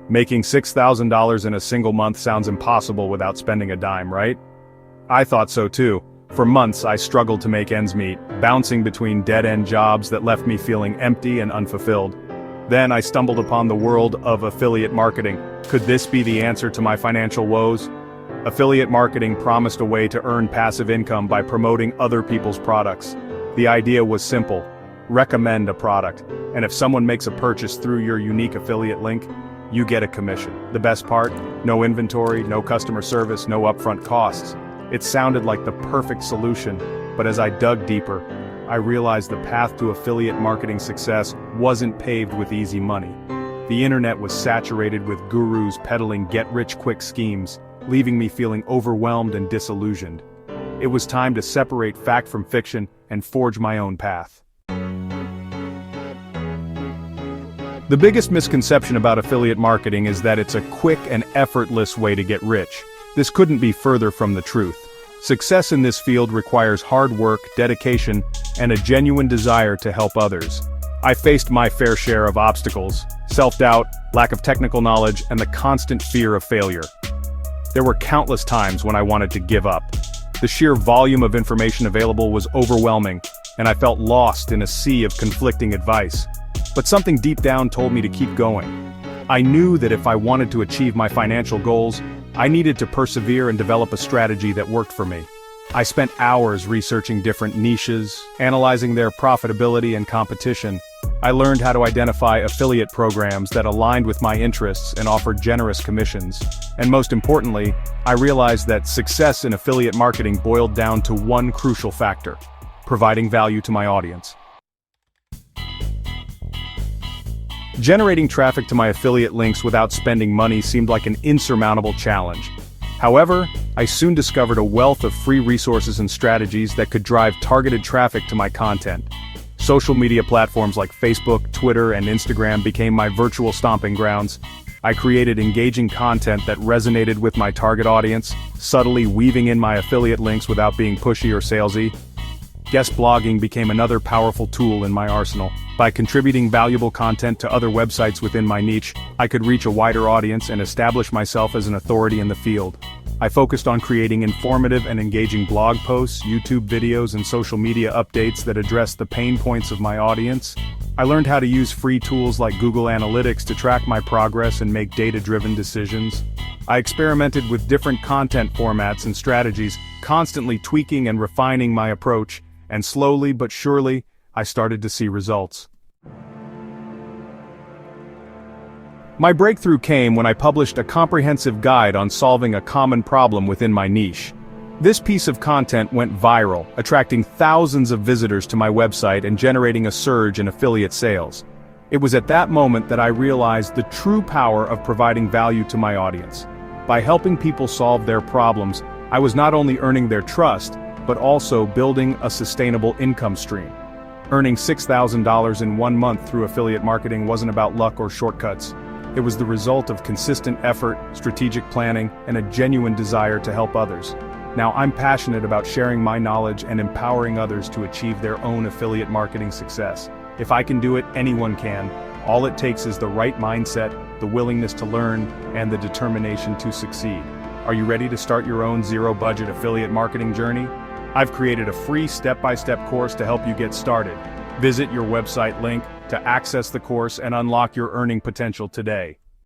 Making $6,000 in a single month sounds impossible without spending a dime, right? I thought so too. For months I struggled to make ends meet, bouncing between dead-end jobs that left me feeling empty and unfulfilled. Then I stumbled upon the world of affiliate marketing. Could this be the answer to my financial woes? Affiliate marketing promised a way to earn passive income by promoting other people's products. The idea was simple: recommend a product, and if someone makes a purchase through your unique affiliate link, you get a commission. The best part? No inventory, no customer service, no upfront costs. It sounded like the perfect solution, but as I dug deeper, I realized the path to affiliate marketing success wasn't paved with easy money. The internet was saturated with gurus peddling get-rich-quick schemes, leaving me feeling overwhelmed and disillusioned. It was time to separate fact from fiction and forge my own path. The biggest misconception about affiliate marketing is that it's a quick and effortless way to get rich. This couldn't be further from the truth. Success in this field requires hard work, dedication, and a genuine desire to help others. I faced my fair share of obstacles: self-doubt, lack of technical knowledge, and the constant fear of failure. There were countless times when I wanted to give up. The sheer volume of information available was overwhelming, and I felt lost in a sea of conflicting advice. But something deep down told me to keep going. I knew that if I wanted to achieve my financial goals, I needed to persevere and develop a strategy that worked for me. I spent hours researching different niches, analyzing their profitability and competition. I learned how to identify affiliate programs that aligned with my interests and offered generous commissions. And most importantly, I realized that success in affiliate marketing boiled down to one crucial factor: providing value to my audience. Generating traffic to my affiliate links without spending money seemed like an insurmountable challenge. However, I soon discovered a wealth of free resources and strategies that could drive targeted traffic to my content. Social media platforms like Facebook, Twitter, and Instagram became my virtual stomping grounds. I created engaging content that resonated with my target audience, subtly weaving in my affiliate links without being pushy or salesy. Guest blogging became another powerful tool in my arsenal. By contributing valuable content to other websites within my niche, I could reach a wider audience and establish myself as an authority in the field. I focused on creating informative and engaging blog posts, YouTube videos, and social media updates that addressed the pain points of my audience. I learned how to use free tools like Google Analytics to track my progress and make data-driven decisions. I experimented with different content formats and strategies, constantly tweaking and refining my approach, and slowly but surely, I started to see results. My breakthrough came when I published a comprehensive guide on solving a common problem within my niche. This piece of content went viral, attracting thousands of visitors to my website and generating a surge in affiliate sales. It was at that moment that I realized the true power of providing value to my audience. By helping people solve their problems, I was not only earning their trust, but also building a sustainable income stream. Earning $6,000 in 1 month through affiliate marketing wasn't about luck or shortcuts. It was the result of consistent effort, strategic planning, and a genuine desire to help others. Now I'm passionate about sharing my knowledge and empowering others to achieve their own affiliate marketing success. If I can do it, anyone can. All it takes is the right mindset, the willingness to learn, and the determination to succeed. Are you ready to start your own zero-budget affiliate marketing journey? I've created a free step-by-step course to help you get started. Visit your website link to access the course and unlock your earning potential today.